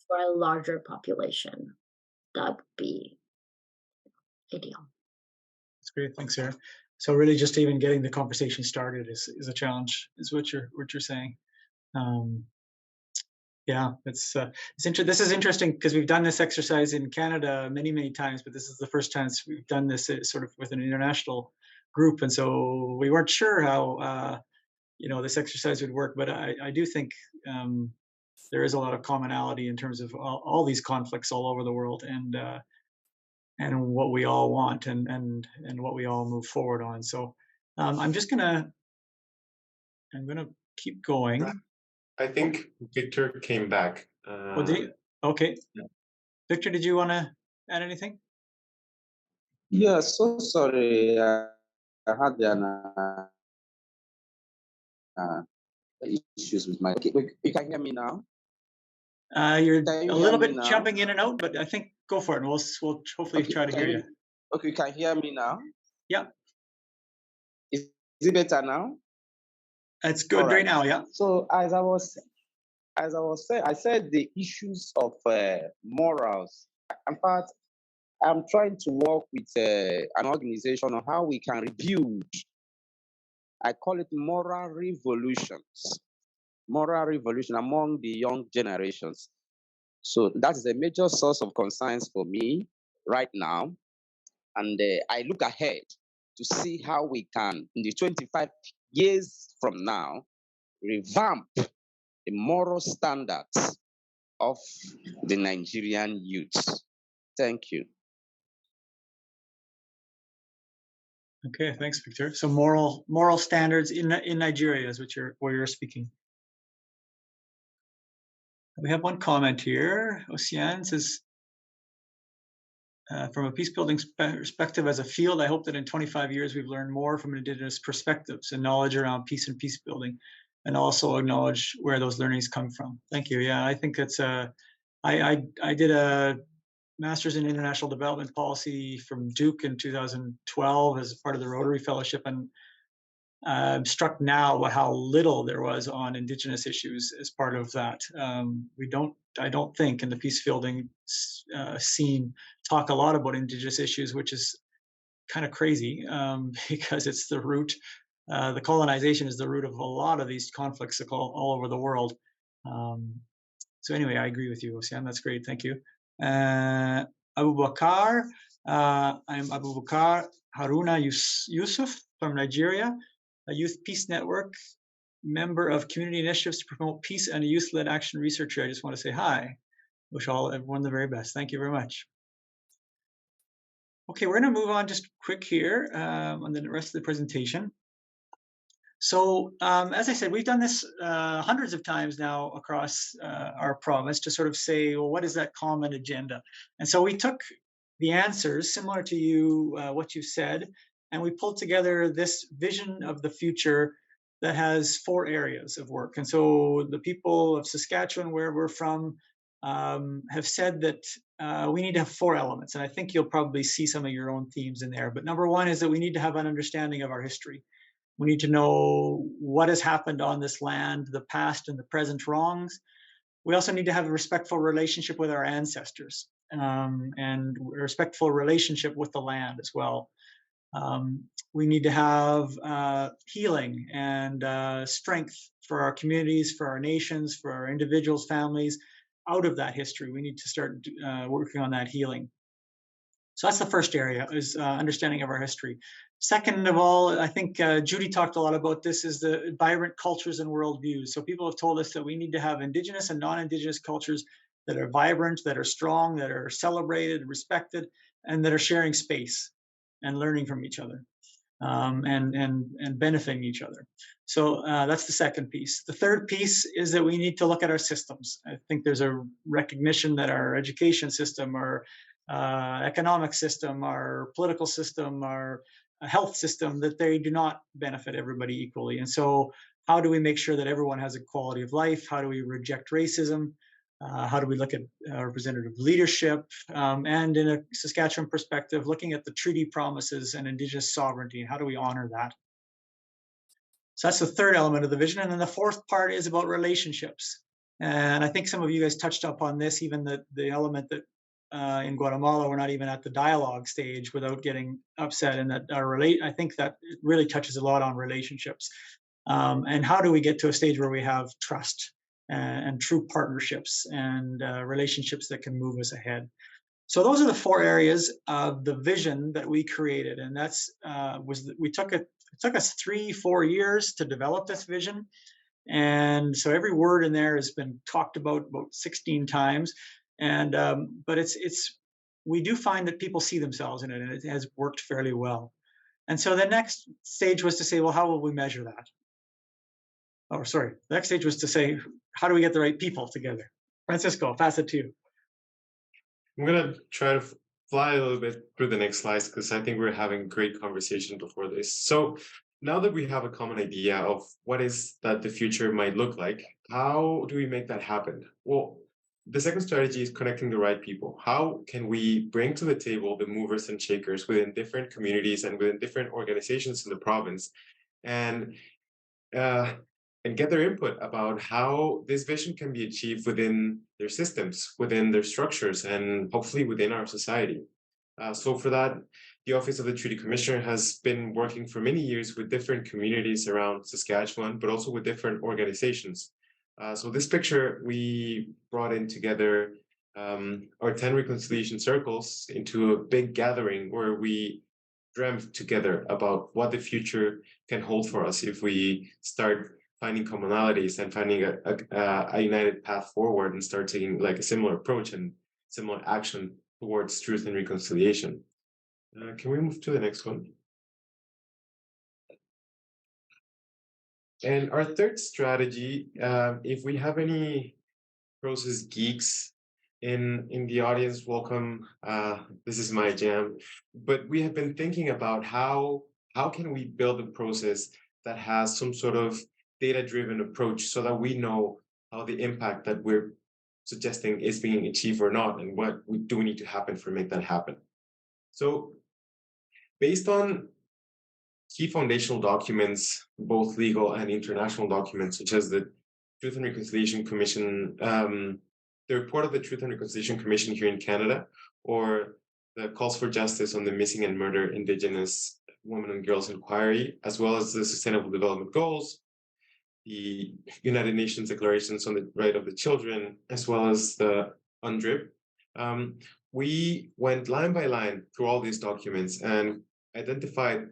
for a larger population. That would be ideal. That's great. Thanks, Sarah. So really just even getting the conversation started is a challenge, is what you're saying. Yeah, it's this is interesting because we've done this exercise in Canada many times, but this is the first time we've done this sort of with an international group, and so we weren't sure how this exercise would work. But I do think there is a lot of commonality in terms of all these conflicts all over the world, and what we all want and what we all move forward on. So I'm gonna keep going. I think Victor came back. Okay. Yeah. Victor, did you want to add anything? Yeah, so sorry. I had issues with my. You can hear me now. You're a little bit jumping in and out, but I think go for it. And we'll hopefully try to hear you. Okay, you can hear me now. Yeah. Is it better now? It's good right now. Yeah. So as I was saying, I said the issues of morals. In fact, I'm trying to work with an organization on how we can rebuild. I call it moral revolutions among the young generations. So that is a major source of concerns for me right now. And I look ahead to see how we can, in the 25 years from now, revamp the moral standards of the Nigerian youth. Thank you. Okay, thanks, Victor. So moral standards in Nigeria is what you're speaking. We have one comment here. Ocean says, from a peacebuilding perspective as a field, I hope that in 25 years we've learned more from Indigenous perspectives and knowledge around peace and peacebuilding, and also acknowledge where those learnings come from. Thank you. Yeah, I think that's I did a Master's in International Development Policy from Duke in 2012 as part of the Rotary Fellowship, and I'm struck now by how little there was on Indigenous issues as part of that. I don't think in the peacebuilding scene talk a lot about Indigenous issues, which is kind of crazy because it's the root. The colonization is the root of a lot of these conflicts all over the world. So anyway, I agree with you, Ocean. That's great. Thank you. Abubakar. I'm Abubakar Haruna Yusuf from Nigeria, a youth peace network, member of community initiatives to promote peace and a youth-led action researcher. I just want to say hi. Wish everyone the very best. Thank you very much. Okay, we're going to move on just quick here on the rest of the presentation. So as I said, we've done this hundreds of times now across our province to sort of say, well, what is that common agenda? And so we took the answers similar to you, what you said, and we pulled together this vision of the future that has 4 areas of work. And so the people of Saskatchewan, where we're from, have said that we need to have 4 elements. And I think you'll probably see some of your own themes in there. But number 1 is that we need to have an understanding of our history. We need to know what has happened on this land, the past and the present wrongs. We also need to have a respectful relationship with our ancestors and a respectful relationship with the land as well. We need to have healing and strength for our communities, for our nations, for our individuals, families. Out of that history, we need to start working on that healing. So that's the first area, is understanding of our history. Second of all, I think Judy talked a lot about this, is the vibrant cultures and worldviews. So people have told us that we need to have Indigenous and non-Indigenous cultures that are vibrant, that are strong, that are celebrated, respected, and that are sharing space and learning from each other and benefiting each other. So that's the second piece. The third piece is that we need to look at our systems. I think there's a recognition that our education system, our economic system, our political system, our health system, that they do not benefit everybody equally. And so how do we make sure that everyone has a quality of life? How do we reject racism? How do we look at representative leadership? And in a Saskatchewan perspective, looking at the treaty promises and Indigenous sovereignty, and how do we honor that? So that's the third element of the vision. And then the fourth part is about relationships. And I think some of you guys touched up on this, even the element that in Guatemala, we're not even at the dialogue stage without getting upset. And that I think that it really touches a lot on relationships. And how do we get to a stage where we have trust and true partnerships and relationships that can move us ahead? So those are the 4 areas of the vision that we created. And that's it took us 3-4 years to develop this vision. And so every word in there has been talked about 16 times. And but we do find that people see themselves in it, and it has worked fairly well. And so the next stage was to say, well, how will we measure that? Oh, sorry. The next stage was to say, how do we get the right people together? Francisco, I'll pass it to you. I'm going to try to fly a little bit through the next slides, because I think we're having a great conversation before this. So now that we have a common idea of what is that the future might look like, how do we make that happen? Well, the second strategy is connecting the right people. How can we bring to the table the movers and shakers within different communities and within different organizations in the province, and get their input about how this vision can be achieved within their systems, within their structures, and hopefully within our society. So for that, the Office of the Treaty Commissioner has been working for many years with different communities around Saskatchewan, but also with different organizations. So this picture, we brought in together our 10 reconciliation circles into a big gathering where we dreamt together about what the future can hold for us if we start finding commonalities and finding a united path forward and start taking like a similar approach and similar action towards truth and reconciliation. Can we move to the next one? And our third strategy, if we have any process geeks in the audience, welcome. This is my jam. But we have been thinking about how can we build a process that has some sort of data-driven approach so that we know how the impact that we're suggesting is being achieved or not, and what do we need to happen for make that happen. So based on key foundational documents, both legal and international documents, such as the Truth and Reconciliation Commission, the report of the Truth and Reconciliation Commission here in Canada, or the Calls for Justice on the Missing and Murdered Indigenous Women and Girls Inquiry, as well as the Sustainable Development Goals, the United Nations Declarations on the Right of the Children, as well as the UNDRIP. we went line by line through all these documents and identified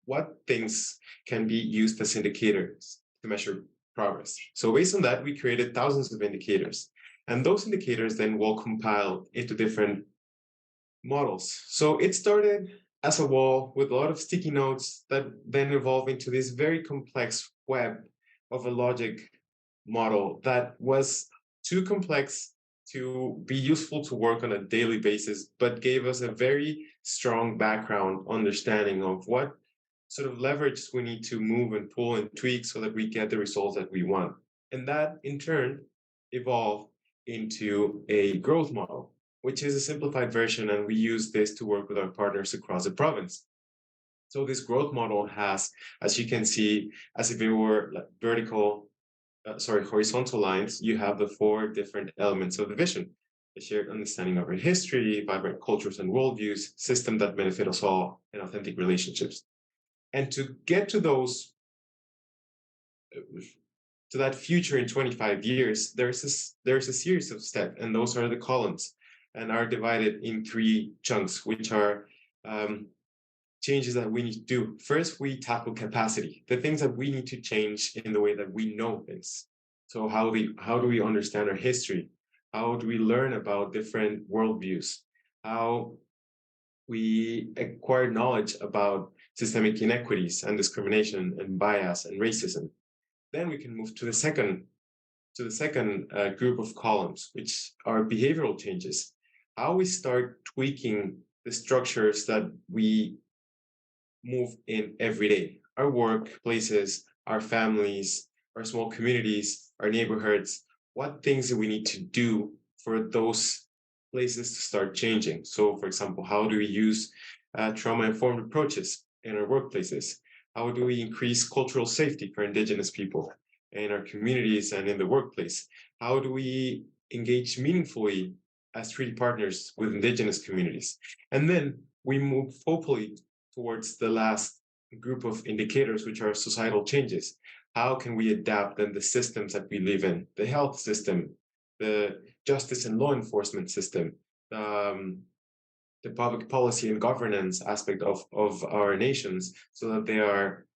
what things can be used as indicators to measure progress. So based on that, we created thousands of indicators. And those indicators then will compile into different models. So it started as a wall with a lot of sticky notes that then evolved into this very complex web of a logic model that was too complex to be useful to work on a daily basis, but gave us a very strong background understanding of what sort of leverage we need to move and pull and tweak so that we get the results that we want. And that in turn evolved into a growth model, which is a simplified version, and we use this to work with our partners across the province. So this growth model has, as you can see, as if it were like horizontal lines, you have the 4 different elements of the vision: a shared understanding of our history, vibrant cultures and worldviews, system that benefit us all, and authentic relationships. And to get to those, to that future in 25 years, there's a series of steps, and those are the columns, and are divided in 3 chunks, which are changes that we need to do. First, we tackle capacity, the things that we need to change in the way that we know things. So how do we understand our history? How do we learn about different worldviews? How we acquire knowledge about systemic inequities and discrimination and bias and racism. Then we can move to the second group of columns, which are behavioral changes. How we start tweaking the structures that we move in every day, our workplaces, our families, our small communities, our neighborhoods. What things do we need to do for those places to start changing? So, for example, how do we use trauma-informed approaches in our workplaces? How do we increase cultural safety for Indigenous people in our communities and in the workplace? How do we engage meaningfully as treaty partners with Indigenous communities? And then we move hopefully towards the last group of indicators, which are societal changes. How can we adapt then the systems that we live in, the health system, the justice and law enforcement system, the public policy and governance aspect of our nations, so that they are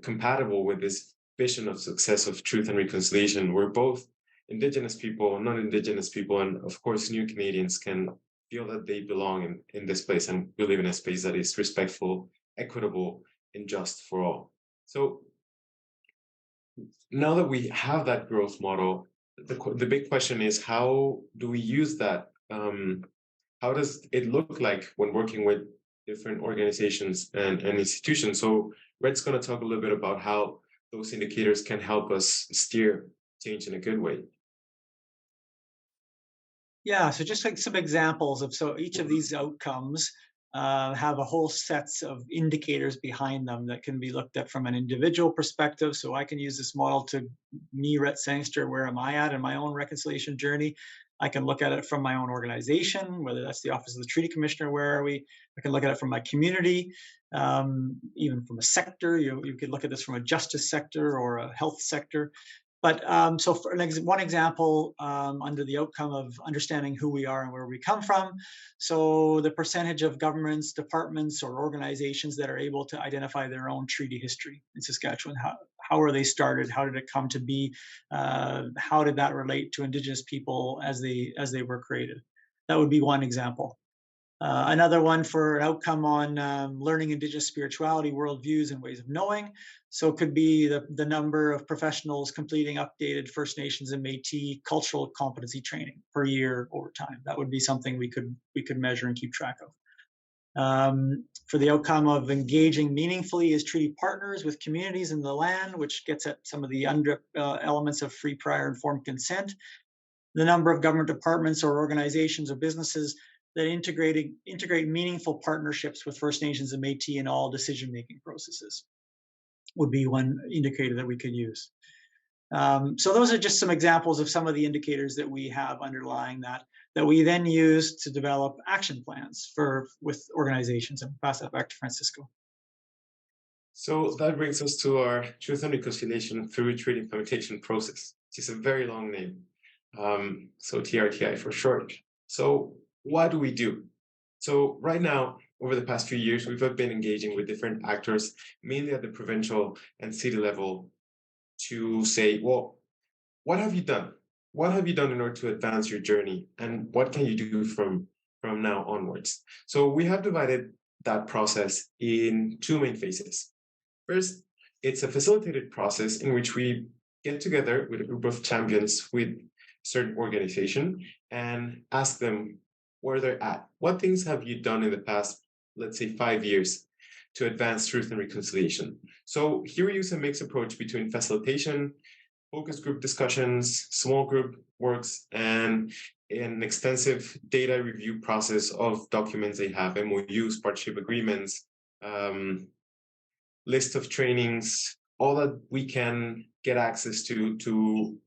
compatible with this vision of success of truth and reconciliation, where both Indigenous people, non-Indigenous people, and of course new Canadians can feel that they belong in this place, and we live in a space that is respectful, equitable, and just for all. So now that we have that growth model, the big question is, how do we use that? How does it look like when working with different organizations and institutions? So Red's going to talk a little bit about how those indicators can help us steer change in a good way. Yeah, so just like some examples of, so each of these outcomes have a whole sets of indicators behind them that can be looked at from an individual perspective. So I can use this model to me, Rhett Sangster, where am I at in my own reconciliation journey? I can look at it from my own organization, whether that's the Office of the Treaty Commissioner, where are we? I can look at it from my community, even from a sector. You could look at this from a justice sector or a health sector. But so for one example, under the outcome of understanding who we are and where we come from, so the percentage of governments, departments, or organizations that are able to identify their own treaty history in Saskatchewan, how are they started? How did it come to be? How did that relate to Indigenous people as they were created? That would be one example. Another one for an outcome on learning Indigenous spirituality, worldviews, and ways of knowing. So it could be the number of professionals completing updated First Nations and Métis cultural competency training per year over time. That would be something we could measure and keep track of. For the outcome of engaging meaningfully as treaty partners with communities in the land, which gets at some of the elements of free, prior, informed consent. The number of government departments or organizations or businesses that integrate meaningful partnerships with First Nations and Métis in all decision-making processes would be one indicator that we could use. So those are just some examples of some of the indicators that we have underlying that we then use to develop action plans with organizations. And pass that back to Francisco. So that brings us to our Truth and Reconciliation through Treaty Implementation process, which is a very long name. So TRTI for short. So what do we do? So right now, over the past few years, we've been engaging with different actors, mainly at the provincial and city level, to say, well, what have you done? What have you done in order to advance your journey? And what can you do from now onwards? So we have divided that process in two main phases. First, it's a facilitated process in which we get together with a group of champions with a certain organization and ask them where they're at. What things have you done in the past, let's say 5 years, to advance truth and reconciliation? So here we use a mixed approach between facilitation, focus group discussions, small group works, and an extensive data review process of documents they have, MOUs, partnership agreements, list of trainings, all that we can get access to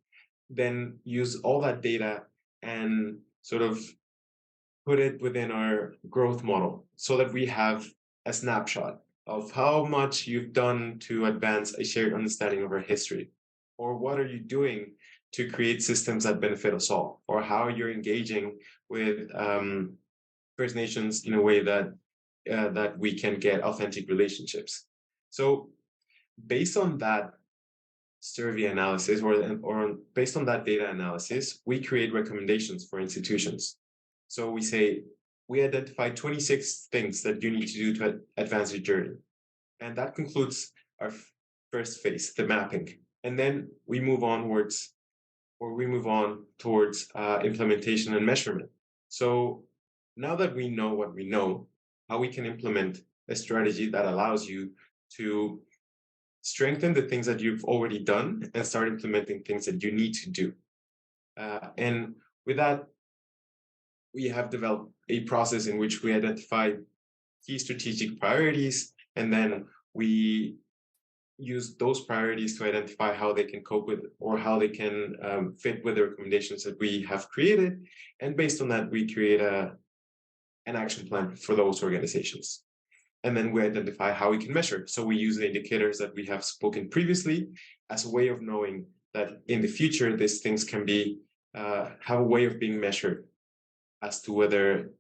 then use all that data and sort of put it within our growth model so that we have a snapshot of how much you've done to advance a shared understanding of our history, or what are you doing to create systems that benefit us all, or how you're engaging with First Nations in a way that that we can get authentic relationships. So based on that survey analysis or based on that data analysis, we create recommendations for institutions. So we say, we identify 26 things that you need to do to advance your journey. And that concludes our first phase, the mapping. And then we move onwards, or we move on towards implementation and measurement. So now that we know what we know, how we can implement a strategy that allows you to strengthen the things that you've already done and start implementing things that you need to do. And with that, we have developed a process in which we identify key strategic priorities, and then we use those priorities to identify how they can cope with or how they can fit with the recommendations that we have created. And based on that, we create an action plan for those organizations. And then we identify how we can measure. So we use the indicators that we have spoken previously as a way of knowing that in the future, these things can be have a way of being measured as to whether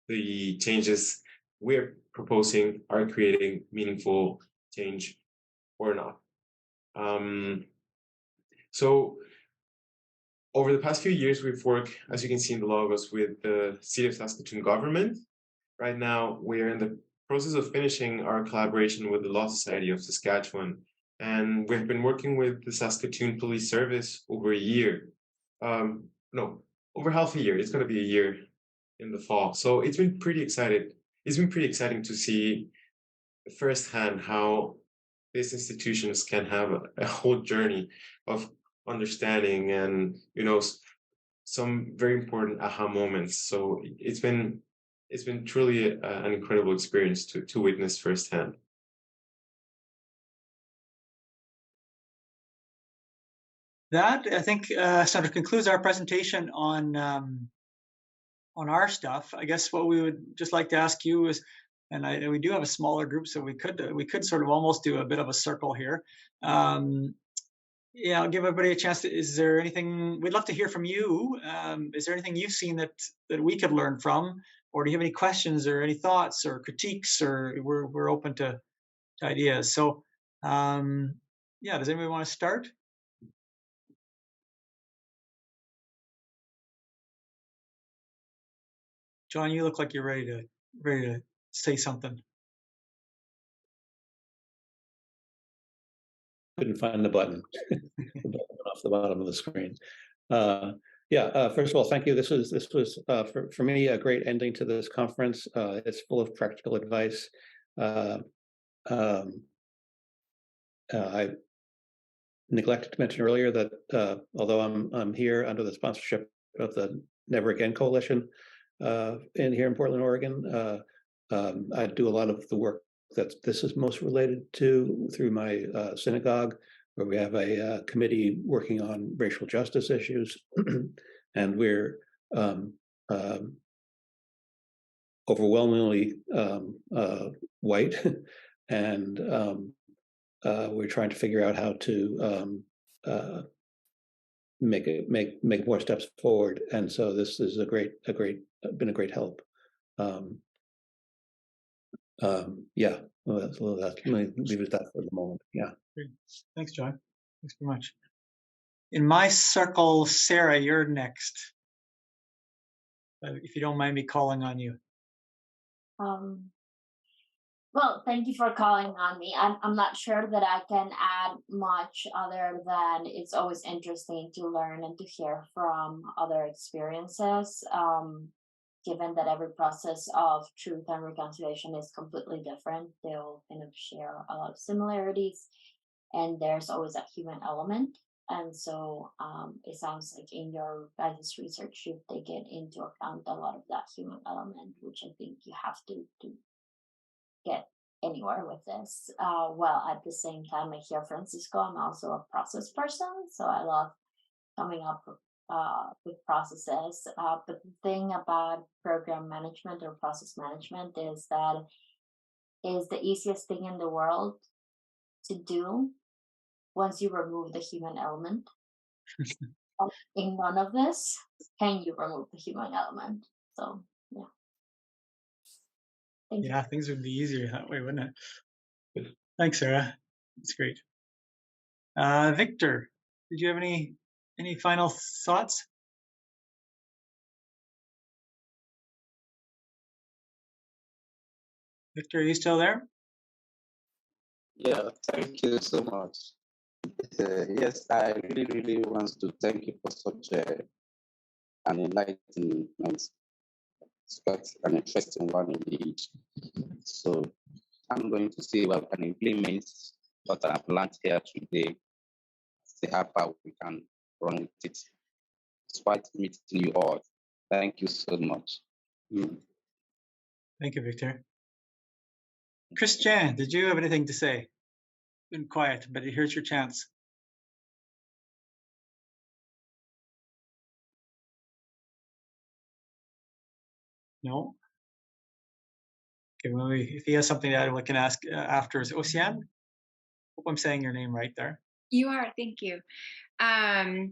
the changes we're proposing are creating meaningful change or not. So over the past few years, we've worked, as you can see in the logos, with the City of Saskatoon government. Right now, we're in the process of finishing our collaboration with the Law Society of Saskatchewan. And we've been working with the Saskatoon Police Service over a year. No, over half a year. It's going to be a year in the fall. So it's been pretty exciting. It's been pretty exciting to see firsthand how these institutions can have a whole journey of understanding and, you know, some very important aha moments. So it's been truly an incredible experience to witness firsthand. That, I think, sort of concludes our presentation on our stuff. I guess what we would just like to ask you is, and we do have a smaller group, so we could sort of almost do a bit of a circle here. Yeah, I'll give everybody a chance. Is there anything we'd love to hear from you? Is there anything you've seen that we could learn from, or do you have any questions or any thoughts or critiques? Or we're open to ideas. So, yeah, does anybody want to start? John, you look like you're ready to say something. Couldn't find the button. The button off the bottom of the screen. First of all, thank you. This was for me a great ending to this conference. It's full of practical advice. I neglected to mention earlier that although I'm here under the sponsorship of the Never Again Coalition here in Portland, Oregon, I do a lot of the work that this is most related to through my synagogue, where we have a committee working on racial justice issues, and we're overwhelmingly white, and we're trying to figure out how to make more steps forward. And so this is a great been a great help. Yeah, well, that's let me leave it at that for the moment. Yeah. Great. Thanks, John. Thanks very much. In my circle, Sarah, you're next. If you don't mind me calling on you. Well, thank you for calling on me. I'm not sure that I can add much other than it's always interesting to learn and to hear from other experiences. Given that every process of truth and reconciliation is completely different, they'll kind of share a lot of similarities, and there's always a human element. And so it sounds like in your guys' research, you've taken into account a lot of that human element, which I think you have to get anywhere with this. While at the same time, I hear Francisco, I'm also a process person, so I love coming up with processes. But the thing about program management or process management is that is the easiest thing in the world to do once you remove the human element. In none of this can you remove the human element. So yeah. Thank Yeah, you. things would be easier that way, wouldn't it? Thanks, Sarah. That's great. Victor, did you have any final thoughts? Victor, are you still there? Yeah, thank you so much. Yes, I really, really want to thank you for such an enlightenment. It's quite an interesting one indeed. So I'm going to see what I can implement what I've learned here today. See how far we can run with it. Despite meeting you all. Thank you so much. Thank you, Victor. Christian, did you have anything to say? Been quiet, but here's your chance. No? Okay, well, if he has something to add, we can ask afterwards. Ocean? Hope I'm saying your name right there. You are, thank you. I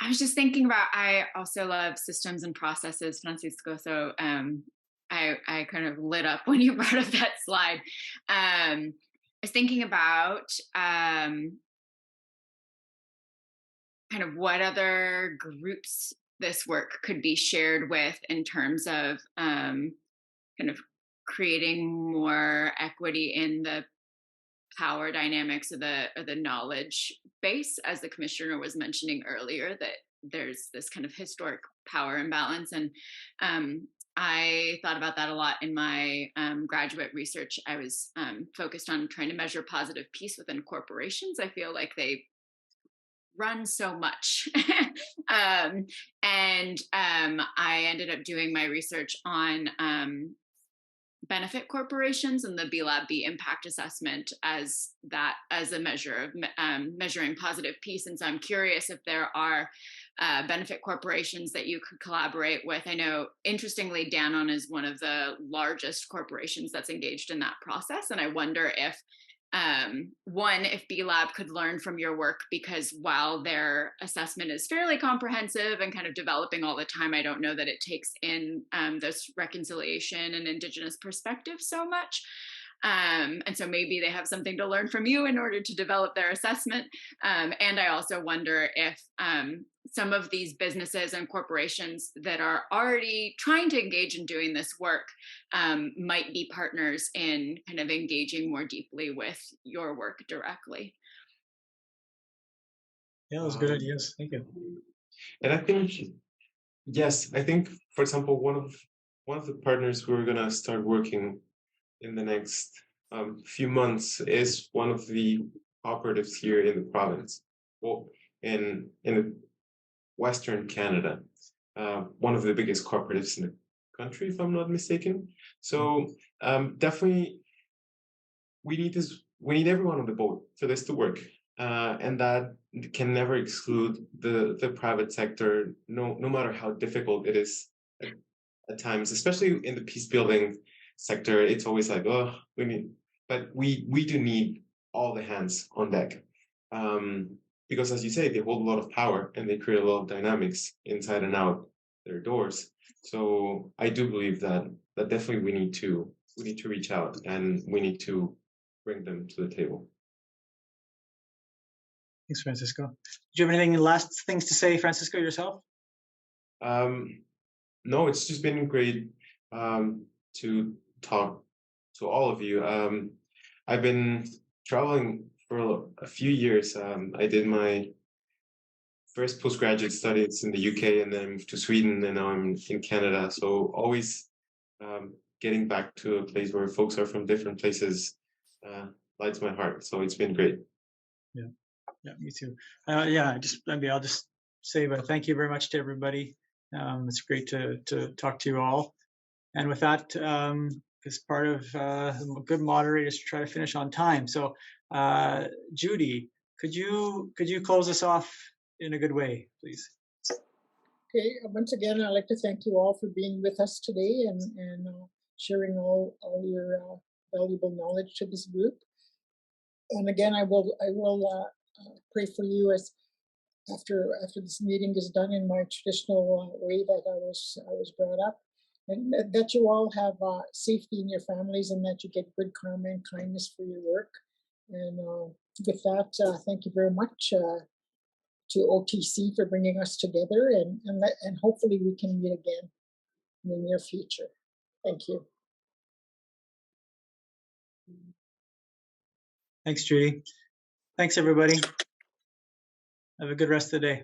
was just thinking about, I also love systems and processes, Francisco, so I kind of lit up when you brought up that slide. I was thinking about kind of what other groups this work could be shared with in terms of kind of creating more equity in the power dynamics of the knowledge base, as the commissioner was mentioning earlier, that there's this kind of historic power imbalance. And I thought about that a lot in my graduate research. I was focused on trying to measure positive peace within corporations. I feel like they run so much. I ended up doing my research on benefit corporations and the B-Lab-B impact assessment as a measure of measuring positive peace. And so I'm curious if there are benefit corporations that you could collaborate with. I know, interestingly, Danone is one of the largest corporations that's engaged in that process. And I wonder if if B-Lab could learn from your work, because while their assessment is fairly comprehensive and kind of developing all the time, I don't know that it takes in this reconciliation and Indigenous perspective so much. And so maybe they have something to learn from you in order to develop their assessment. And I also wonder if some of these businesses and corporations that are already trying to engage in doing this work might be partners in kind of engaging more deeply with your work directly. Yeah, those good ideas. Thank you. And I think, yes, I think, for example, one of the partners who are going to start working in the next few months is one of the cooperatives here in the province, well, in Western Canada, one of the biggest cooperatives in the country, if I'm not mistaken. So definitely, we need everyone on the boat for this to work, and that can never exclude the private sector, no matter how difficult it is at times, especially in the peace building sector. It's always like, oh, we do need all the hands on deck, because, as you say, they hold a lot of power and they create a lot of dynamics inside and out their doors. So I do believe that definitely we need to reach out and we need to bring them to the table. Thanks, Francisco. Do you have anything last things to say, Francisco, yourself? No, it's just been great to talk to all of you. I've been traveling for a few years. I did my first postgraduate studies in the UK, and then I moved to Sweden, and now I'm in Canada. So always getting back to a place where folks are from different places lights my heart. So it's been great. Yeah, yeah, me too. I'll just say, thank you very much to everybody. It's great to talk to you all. And with that, as part of good moderators, try to finish on time. So, Judy, could you close us off in a good way, please? Okay, once again, I'd like to thank you all for being with us today and sharing all your valuable knowledge to this group. And again, I will pray for you as after this meeting is done in my traditional way that I was brought up, and that you all have safety in your families and that you get good karma and kindness for your work. And with that, thank you very much to OTC for bringing us together, and hopefully we can meet again in the near future. Thank you. Thanks, Judy. Thanks, everybody. Have a good rest of the day.